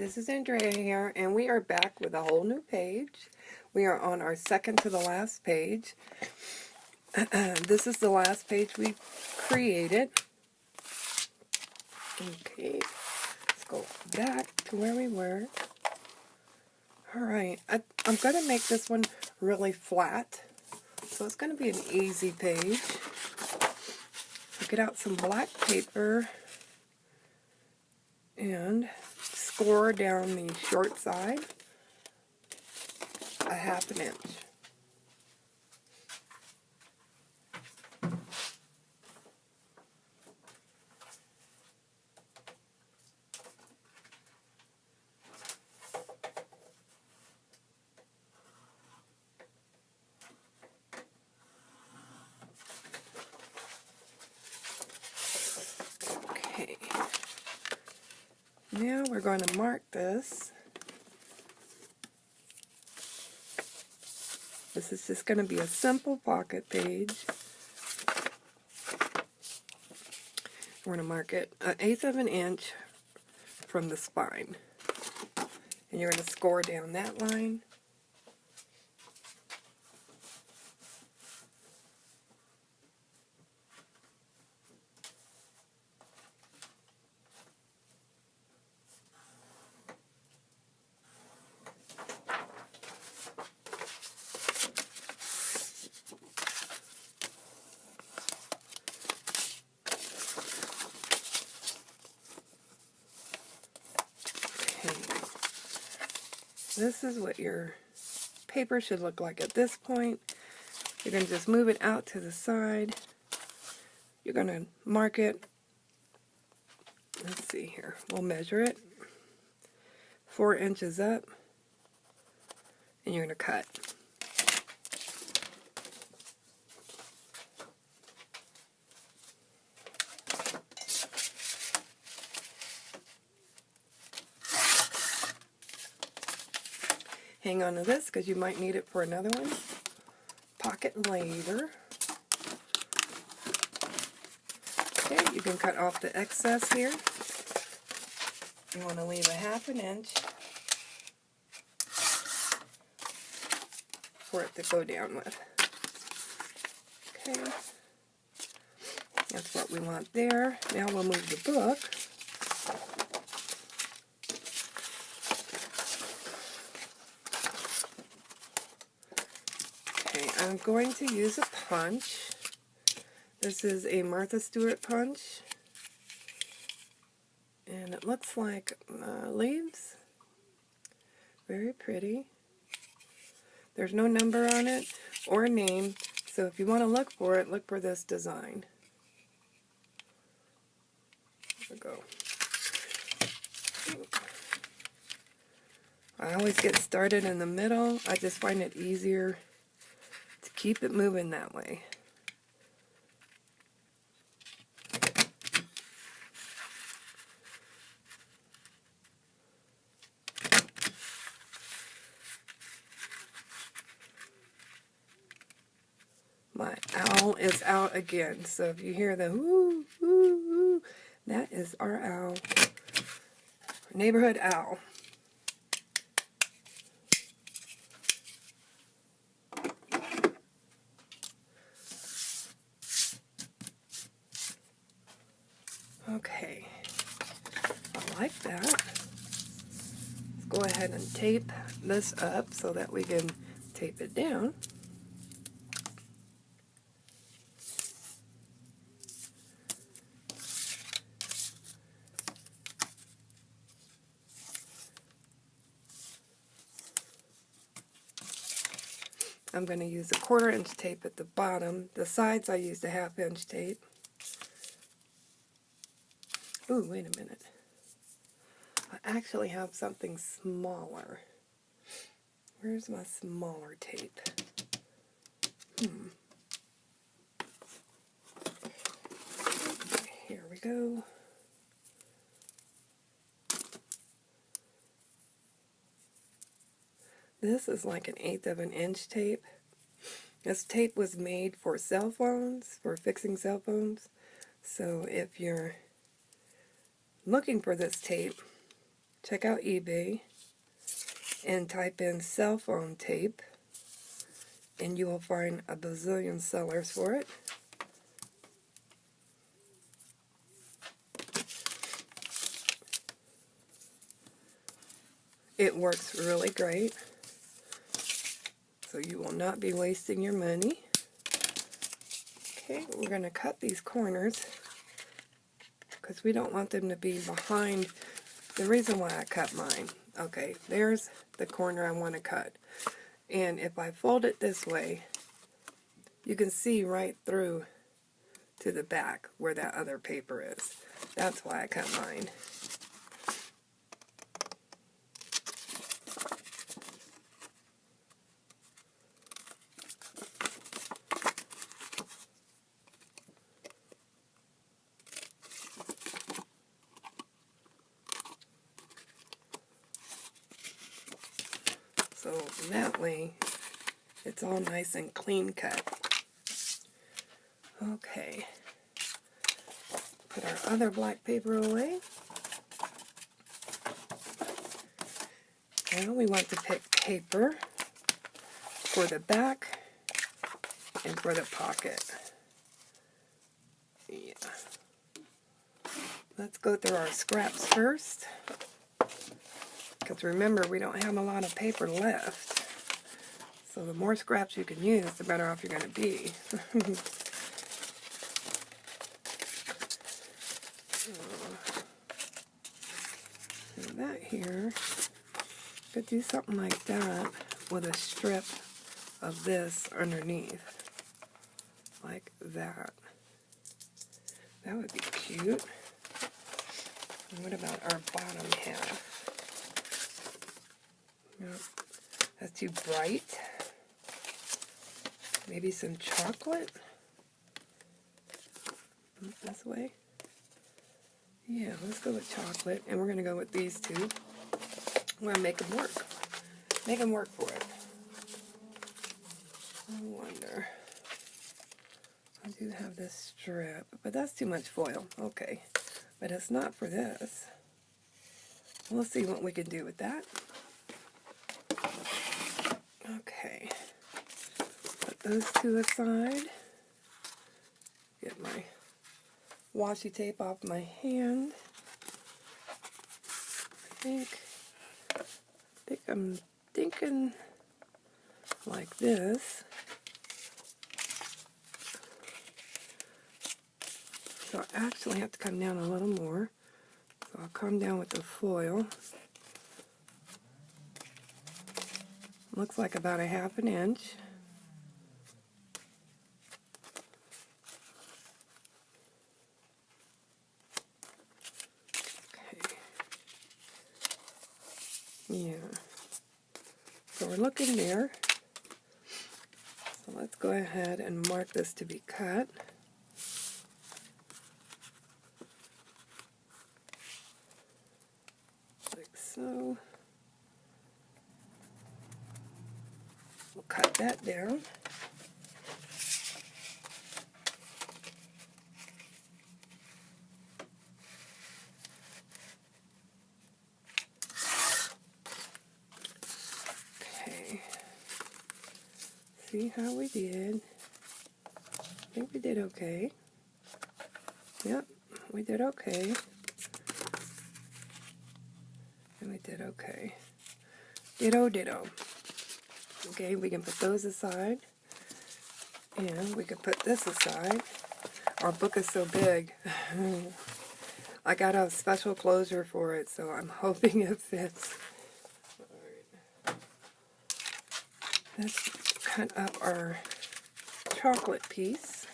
this is Andrea here, and we are back with a whole new page. We are on our second to the last page. This is the last page we created. Okay, let's go back to where we were. Alright, I'm going to make this one really flat, so it's going to be an easy page. So get out some black paper and score down the short side a half an inch. Okay, now we're going to mark this. This is just going to be a simple pocket page. We're going to mark it 1/8 of an inch from the spine. And you're going to score down that line. This is what your paper should look like at this point. You're going to just move it out to the side. You're going to mark it. Let's see here. We'll measure it. 4 inches up. And you're going to cut. Hang on to this because you might need it for another one. Pocket later. Okay, you can cut off the excess here. You want to leave a half an inch for it to go down with. Okay, that's what we want there. Now we'll move the book. I'm going to use a punch. This is a Martha Stewart punch. And it looks like leaves. Very pretty. There's no number on it or a name. So if you want to look for it, look for this design. There we go. I always get started in the middle. I just find it easier. Keep it moving that way. My owl is out again, so if you hear the whoo, whoo, whoo, that is our owl. Neighborhood owl. Okay, I like that. Let's go ahead and tape this up so that we can tape it down. I'm going to use a 1/4 inch tape at the bottom. The sides I used a 1/2 inch tape. Ooh, wait a minute. I actually have something smaller. Where's my smaller tape? Here we go. This is like 1/8 of an inch tape. This tape was made for cell phones, for fixing cell phones. So if you're looking for this tape, check out eBay and type in cell phone tape, and you will find a bazillion sellers for it. It works really great, so you will not be wasting your money. Okay, we're going to cut these corners because we don't want them to be behind. The reason why I cut mine, okay, there's the corner I want to cut. And if I fold it this way, you can see right through to the back where that other paper is. That's why I cut mine. So that way, it's all nice and clean cut. Okay. Put our other black paper away. Now we want to pick paper for the back and for the pocket. Yeah. Let's go through our scraps first. Because remember, we don't have a lot of paper left. So the more scraps you can use, the better off you're going to be. So that here, could do something like that with a strip of this underneath. Like that. That would be cute. And what about our bottom half? Nope, that's too bright. Maybe some chocolate? This way? Yeah, let's go with chocolate. And we're going to go with these two. I'm going to make them work. Make them work for it. I wonder. I do have this strip, but that's too much foil. Okay. But it's not for this. We'll see what we can do with that. Okay. Put those two aside. Get my washi tape off my hand. I think I'm thinking like this. So I actually have to come down a little more. So I'll come down with the foil. Looks like about 1/2 inch. Okay. Yeah. So we're looking there. So let's go ahead and mark this to be cut. Like so. We'll cut that down. Okay. See how we did. I think we did okay. Yep, we did okay. And we did okay. Ditto, ditto. Okay, we can put those aside. And we can put this aside. Our book is so big. I got a special closure for it, so I'm hoping it fits. Alright. Let's cut up our chocolate piece.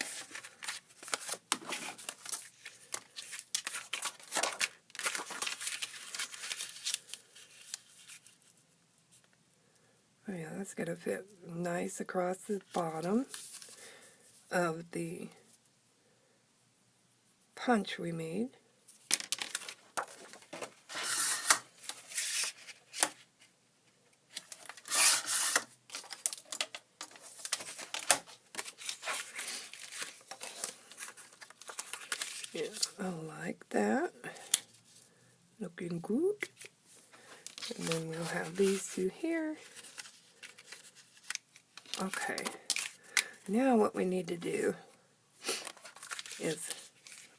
Oh yeah, that's going to fit nice across the bottom of the punch we made. Yeah, I like that. Looking good. And then we'll have these two here. Okay. Now what we need to do is,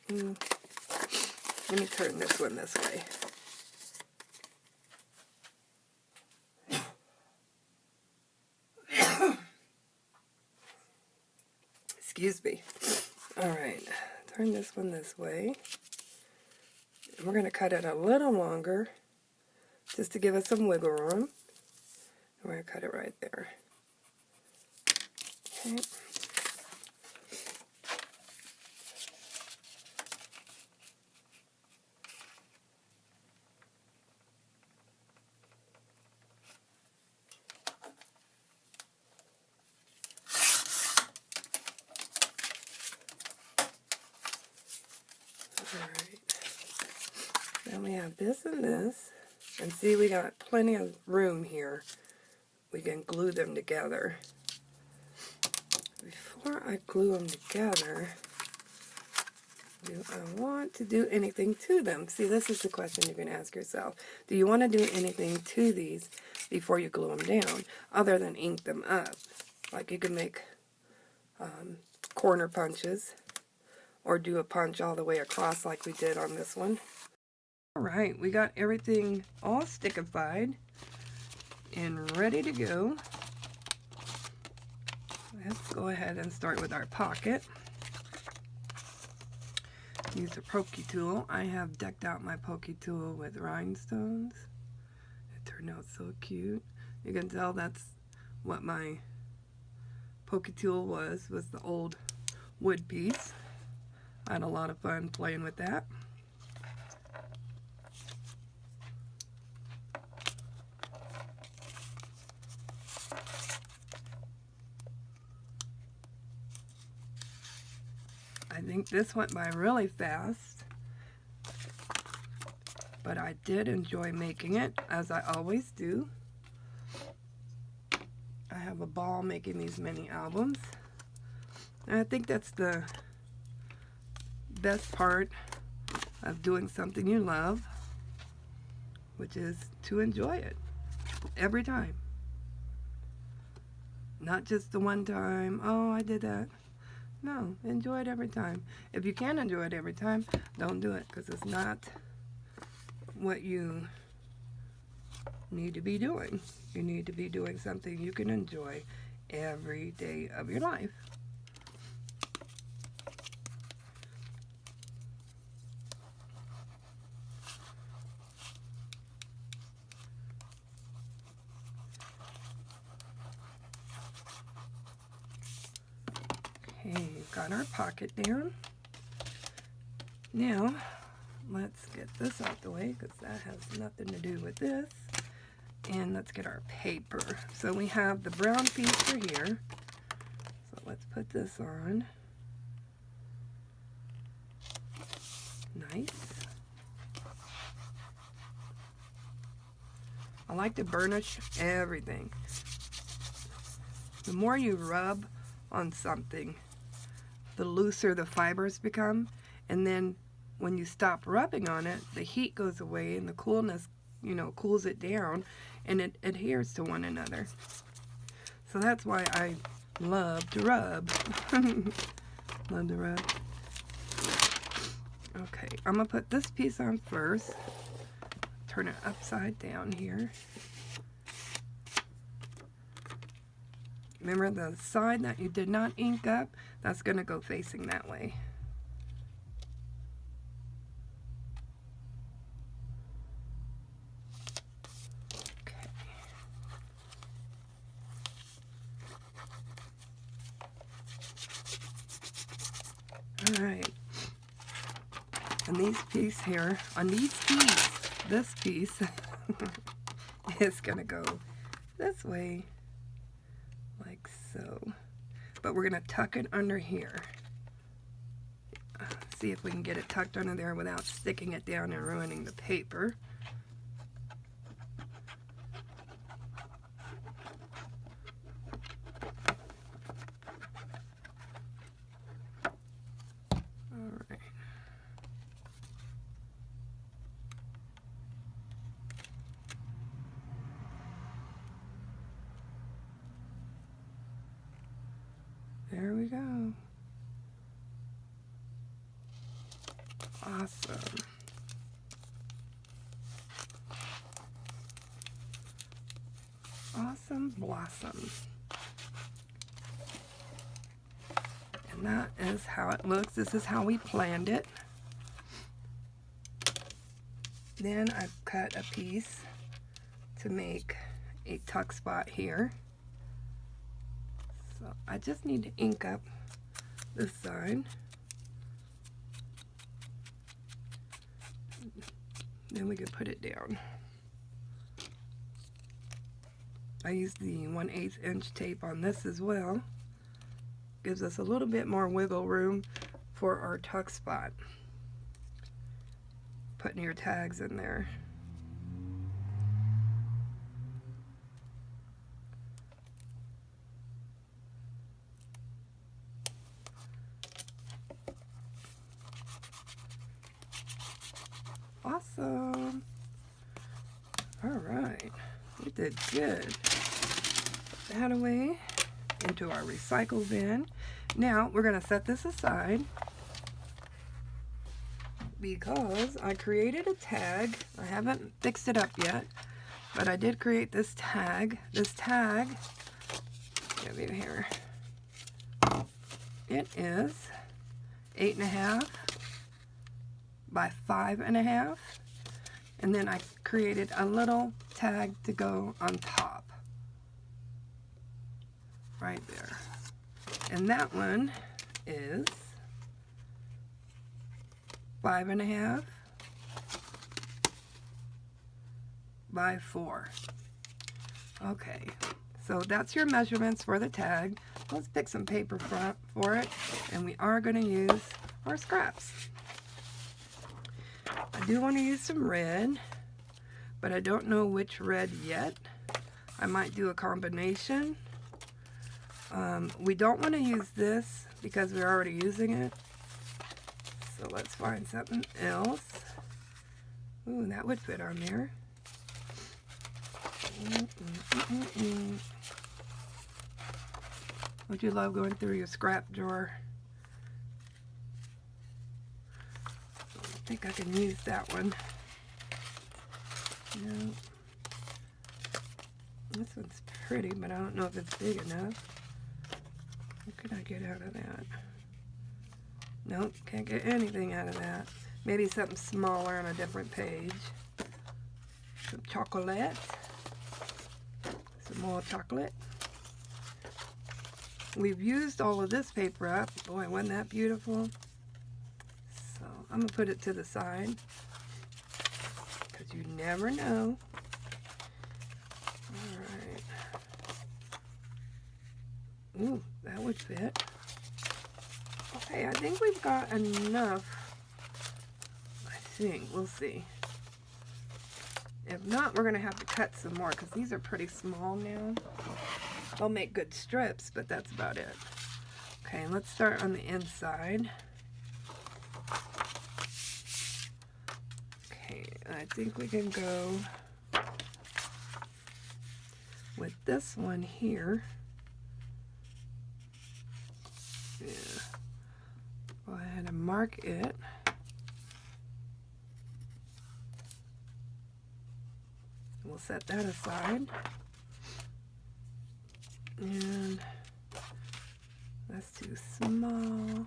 let me turn this one this way. Excuse me. Alright, turn this one this way. And we're going to cut it a little longer, just to give us some wiggle room. And we're going to cut it right there. Okay. Then we have this and this, and see, we got plenty of room here. We can glue them together. Before I glue them together, do I want to do anything to them? See, this is the question you can ask yourself. Do you want to do anything to these before you glue them down, other than ink them up? Like you can make corner punches, or do a punch all the way across like we did on this one. Alright, we got everything all stickified and ready to go. Let's go ahead and start with our pocket. Use a pokey tool. I have decked out my pokey tool with rhinestones. It turned out so cute. You can tell that's what my pokey tool was the old wood piece. I had a lot of fun playing with that. I think this went by really fast, but I did enjoy making it, as I always do. I have a ball making these mini albums, and I think that's the best part of doing something you love, which is to enjoy it every time. Not just the one time, oh, I did that. No, enjoy it every time. If you can't enjoy it every time, don't do it, because it's not what you need to be doing. You need to be doing something you can enjoy every day of your life. Okay, got our pocket down. Now, let's get this out the way, because that has nothing to do with this. And let's get our paper. So we have the brown piece for here. So let's put this on. Nice. I like to burnish everything. The more you rub on something, the looser the fibers become, and then when you stop rubbing on it, the heat goes away and the coolness, cools it down, and it adheres to one another. So that's why I love to rub. Love to rub. Okay, I'm gonna put this piece on first. Turn it upside down here. Remember the side that you did not ink up, that's going to go facing that way. Okay. Alright. And these pieces here, on these pieces, this piece is going to go this way. Like so. But we're going to tuck it under here. See if we can get it tucked under there without sticking it down and ruining the paper. Alright. There we go. Awesome. Awesome blossom. And that is how it looks. This is how we planned it. Then I've cut a piece to make a tuck spot here. So I just need to ink up this side. Then we can put it down. I used the 1/8 inch tape on this as well. Gives us a little bit more wiggle room for our tuck spot. Putting your tags in there. Awesome. All right, we did good. Put that away into our recycle bin. Now we're going to set this aside because I created a tag. I haven't fixed it up yet, but I did create this tag. This tag, give you here. It is 8.5 by 5.5, and then I created a little tag to go on top right there, and that one is 5.5 by 4. Okay, so that's your measurements for the tag. Let's pick some paper for it, and we are going to use our scraps. I do want to use some red, but I don't know which red yet. I might do a combination. We don't want to use this because we're already using it. So let's find something else. Ooh, that would fit on there. Don't you love going through your scrap drawer? I think I can use that one. No. This one's pretty, but I don't know if it's big enough. What can I get out of that? Nope, can't get anything out of that. Maybe something smaller on a different page. Some chocolate. Some more chocolate. We've used all of this paper up. Boy, wasn't that beautiful? So I'm going to put it to the side because you never know. Alright. Ooh, that would fit. Okay, I think we've got enough. I think. We'll see. If not, we're going to have to cut some more because these are pretty small now. They'll make good strips, but that's about it. Okay, let's start on the inside. Okay, I think we can go with this one here. Yeah. Go ahead and mark it. We'll set that aside. And that's too small.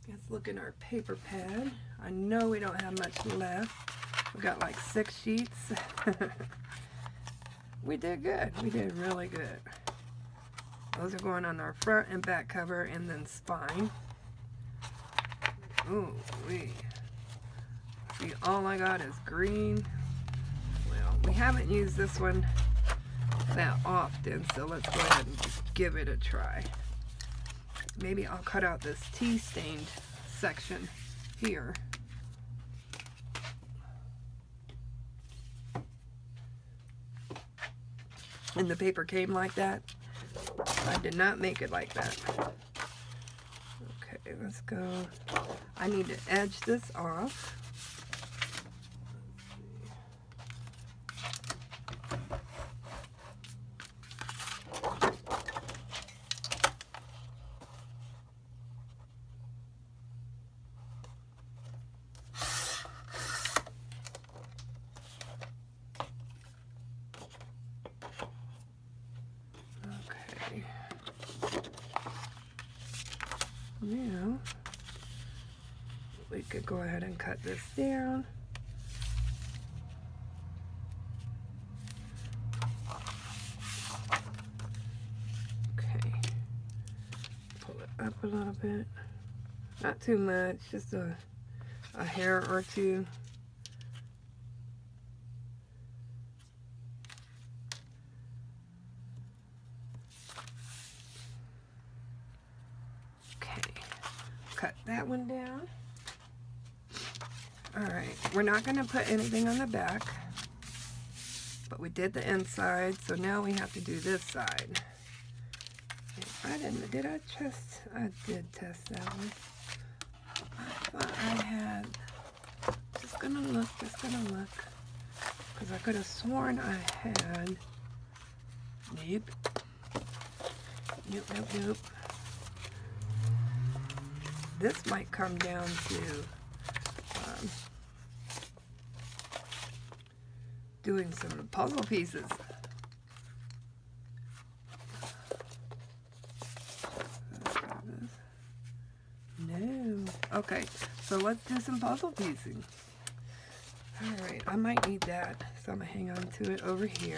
Let's look in our paper pad. I know we don't have much left. We've got like 6 sheets. We did good. We did really good. Those are going on our front and back cover and then spine. Ooh, see, all I got is green. Well, we haven't used this one that often, so let's go ahead and just give it a try. Maybe I'll cut out this tea stained section here. And the paper came like that. I did not make it like that. Okay, let's go. I need to edge this off. Okay. Now, we could go ahead and cut this down. Okay. Pull it up a little bit. Not too much, just a hair or two. Okay. Cut that one down. Alright, we're not going to put anything on the back, but we did the inside, so now we have to do this side. I did test that one. I thought I had, just gonna look, because I could have sworn I had, nope. This might come down to doing some puzzle pieces. No. Okay, so let's do some puzzle piecing. Alright, I might need that, so I'm going to hang on to it over here.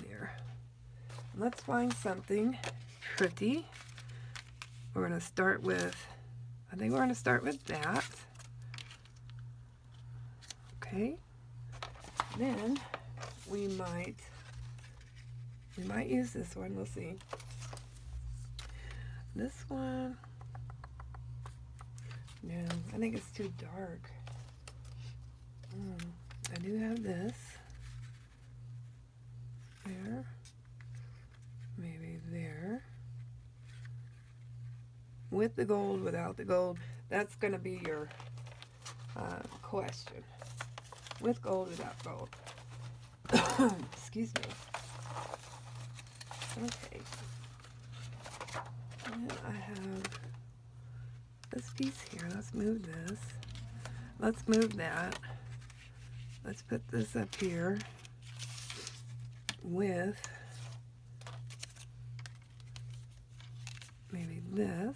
There. Let's find something pretty. We're going to start with, I think we're going to start with that. Okay. Then we might use this one, we'll see. This one, no, I think it's too dark. I do have this. There. Maybe there. With the gold, without the gold. That's going to be your question. With gold, without gold. Excuse me. Okay. And I have this piece here. Let's move this. Let's move that. Let's put this up here with maybe this,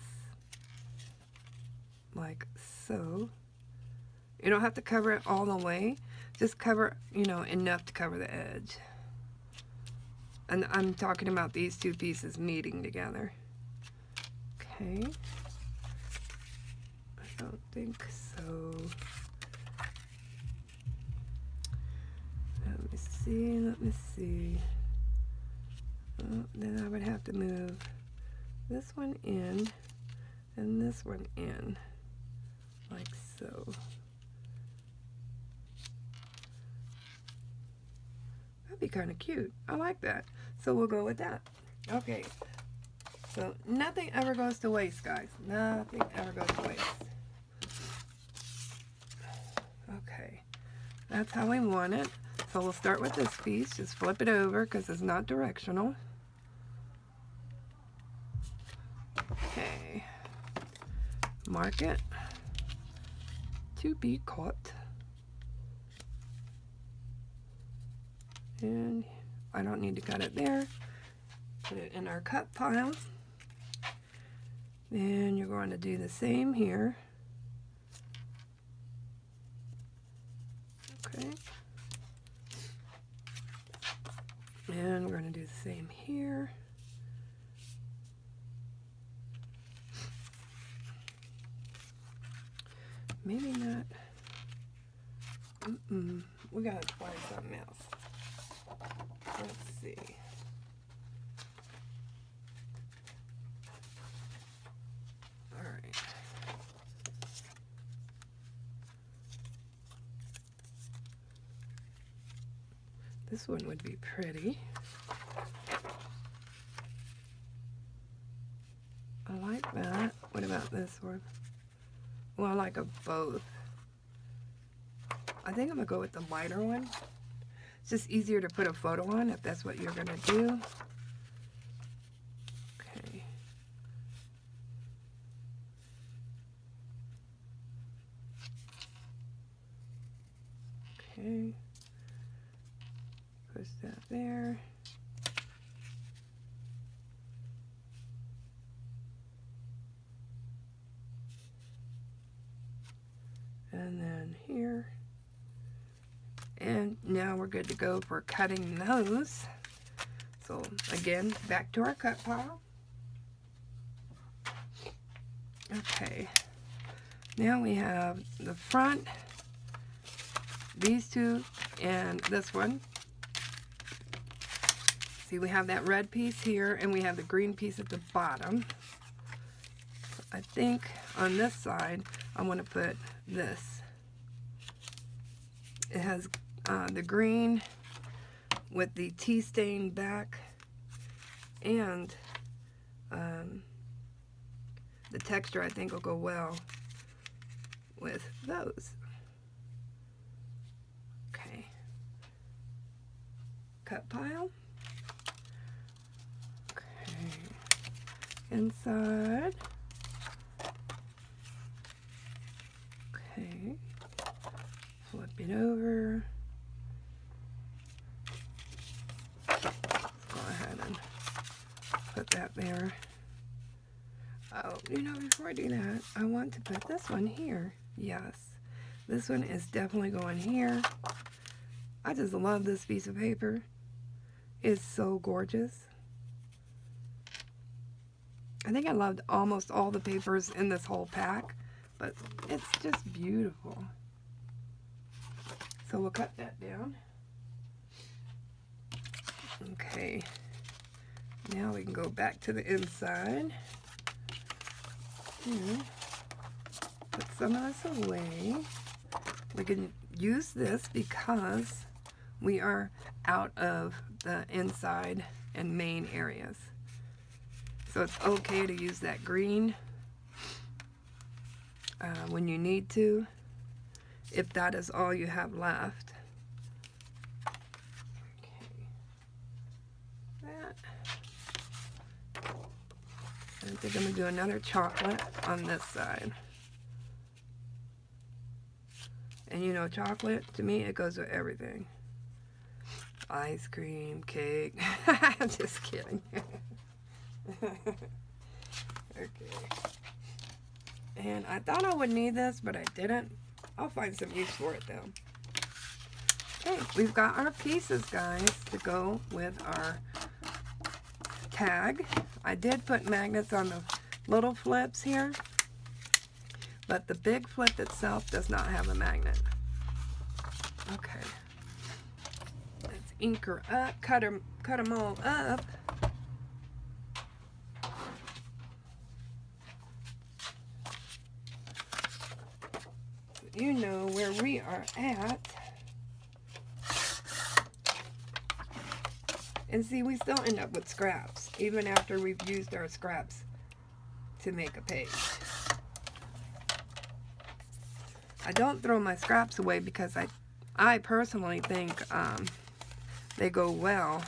like so. You don't have to cover it all the way. Just cover, enough to cover the edge. And I'm talking about these two pieces meeting together. Okay. I don't think so. Let me see. Oh, then I would have to move this one in and this one in, like so. That'd be kind of cute. I like that. So we'll go with that. Okay. So nothing ever goes to waste, guys. Nothing ever goes to waste. Okay. That's how we want it. So we'll start with this piece. Just flip it over because it's not directional. Okay. Mark it. To be cut. And I don't need to cut it there. Put it in our cut pile. Then you're going to do the same here. Okay. And we're going to do the same here. Maybe not. We got to find something else. Let's see. All right. This one would be pretty. I like that. What about this one? Well, I like them both. I think I'm going to go with the lighter one. It's just easier to put a photo on if that's what you're going to do. Okay. Okay. Push that there. here. And now we're good to go for cutting those. So again, back to our cut pile. Okay, now we have the front, these two, and this one. See, we have that red piece here, and we have the green piece at the bottom. I think on this side, I want to put this. It has the green with the tea stain back, and the texture I think will go well with those. Okay. Cut pile. Okay. Inside. Okay. Flip it over. Let's go ahead and put that there. Oh, you know, before I do that, I want to put this one here. Yes, this one is definitely going here. I just love this piece of paper. It's so gorgeous. I think I loved almost all the papers in this whole pack, but it's just beautiful. So we'll cut that down. Okay, now we can go back to the inside. Put some of this away. We can use this because we are out of the inside and main areas. So it's okay to use that green when you need to, if that is all you have left. Okay. That. I think I'm going to do another chocolate on this side. And you know, chocolate, to me, it goes with everything. Ice cream, cake. I'm just kidding. Okay. And I thought I would need this, but I didn't. I'll find some use for it, though. Okay, we've got our pieces, guys, to go with our tag. I did put magnets on the little flips here, but the big flip itself does not have a magnet. Okay. Let's ink her up, cut them all up. You know where we are at. And see, we still end up with scraps, even after we've used our scraps to make a page. I don't throw my scraps away because I personally think they go well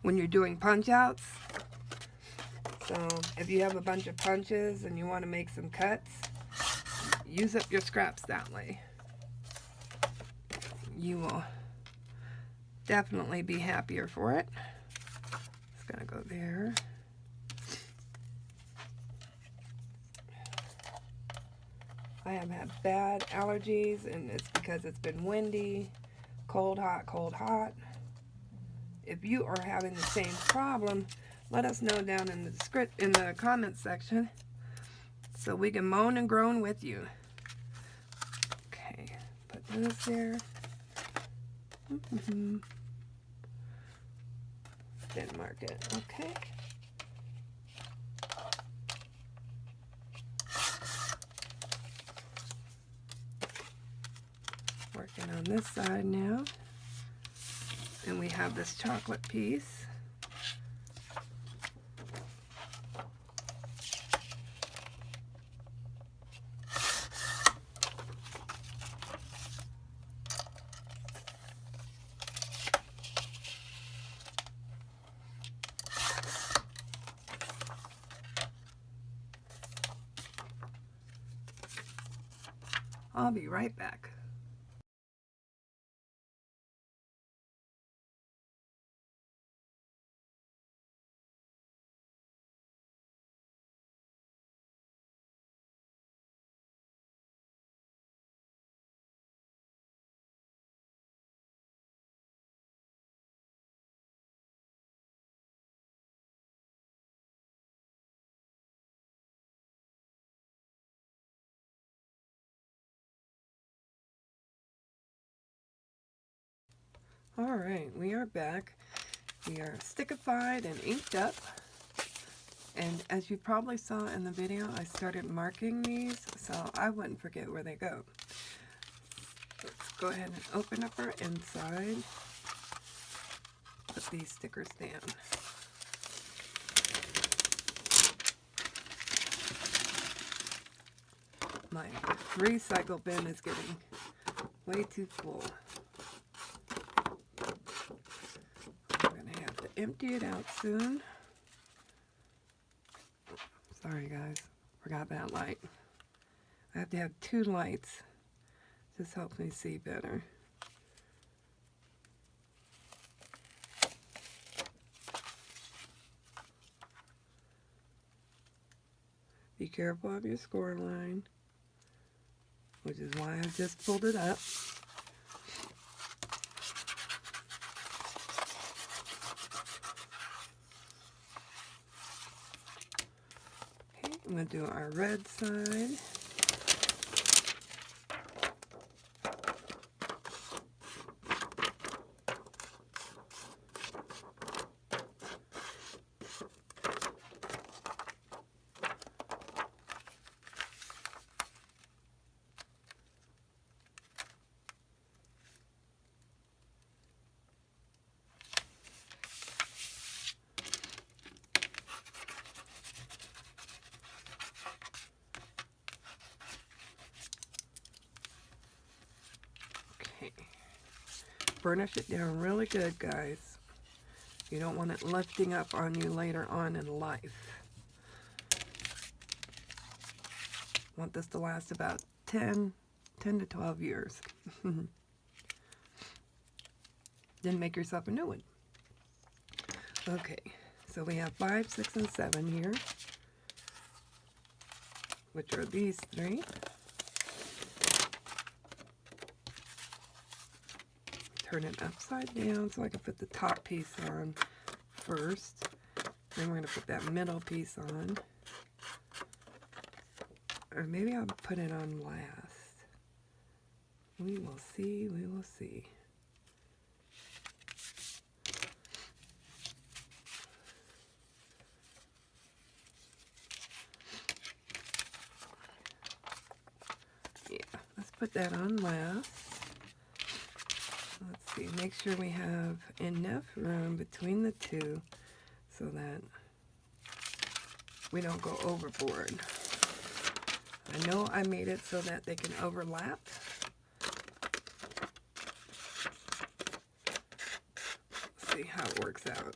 when you're doing punch outs. So if you have a bunch of punches and you want to make some cuts, use up your scraps that way. You will definitely be happier for it. It's gonna go there. I have had bad allergies, and it's because it's been windy, cold, hot, cold, hot. If you are having the same problem, let us know down in the comments section so we can moan and groan with you. Okay, put this there. Didn't mark it. Okay. Working on this side now. And we have this chocolate piece. I'll be right back. Alright, we are back. We are stickified and inked up. And as you probably saw in the video, I started marking these so I wouldn't forget where they go. Let's go ahead and open up our inside. Put these stickers down. My recycle bin is getting way too full. I'm going to have to empty it out soon. Sorry guys, forgot that light. I have to have 2 lights. This helps me see better. Be careful of your score line, which is why I just pulled it up. Okay, I'm going to do our red side. Burnish it down really good, guys. You don't want it lifting up on you later on in life. Want this to last about 10 to 12 years. Then make yourself a new one. Okay, so we have 5, 6, and 7 here, which are these 3. Turn it upside down so I can put the top piece on first. Then we're going to put that middle piece on. Or maybe I'll put it on last. We will see, we will see. Yeah, let's put that on last. Let's see, make sure we have enough room between the 2 so that we don't go overboard. I know I made it so that they can overlap. Let's see how it works out.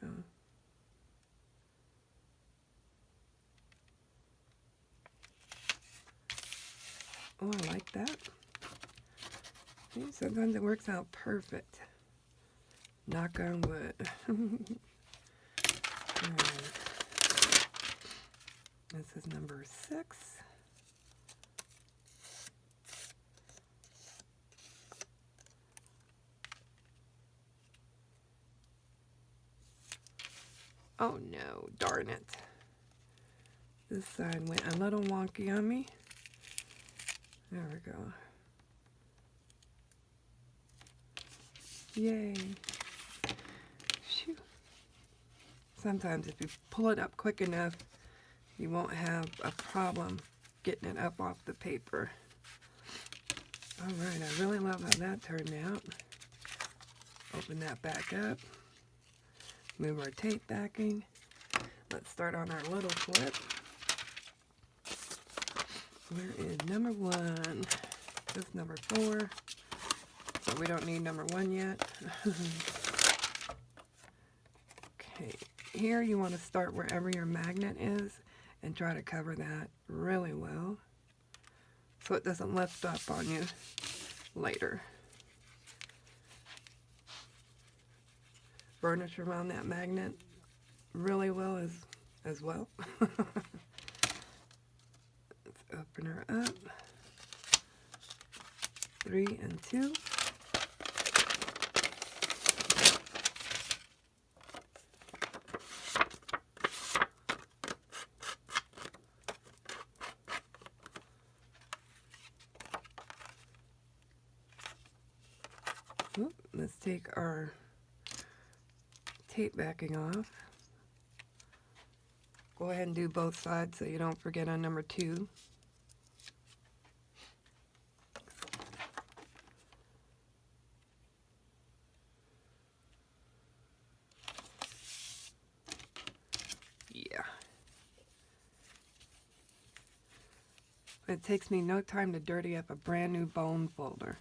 Yeah. Oh, I like that. See, sometimes it works out perfect. Knock on wood. Alright. This is number 6. Oh no, darn it. This side went a little wonky on me. There we go. Yay. Phew. Sometimes if you pull it up quick enough, you won't have a problem getting it up off the paper. Alright, I really love how that turned out. Open that back up. Move our tape backing. Let's start on our little flip. Where is number 1? This is number 4. But we don't need number 1 yet. Okay, here you want to start wherever your magnet is and try to cover that really well so it doesn't lift up on you later. Burnish around that magnet really well as well. Let's open her up. 3 and 2. Let's take our tape backing off. Go ahead and do both sides so you don't forget on number 2. Yeah. It takes me no time to dirty up a brand new bone folder.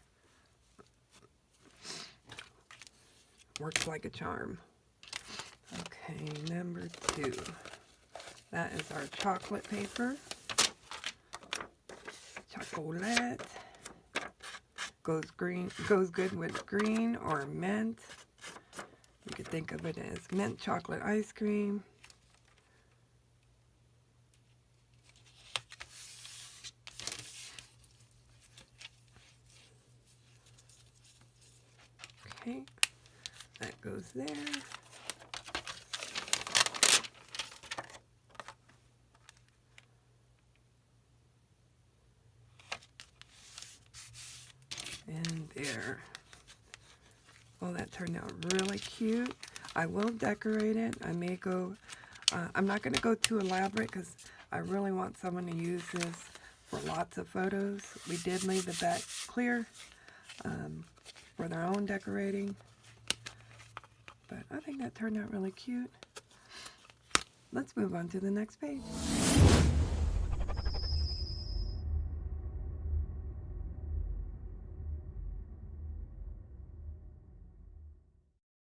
Works like a charm. Okay, number 2. That is our chocolate paper. Chocolate. Goes good with green or mint. You could think of it as mint chocolate ice cream. Okay, that goes there. And there. Oh, that turned out really cute. I will decorate it. I may go, I'm not going to go too elaborate because I really want someone to use this for lots of photos. We did leave the back clear for their own decorating. But I think that turned out really cute. Let's move on to the next page.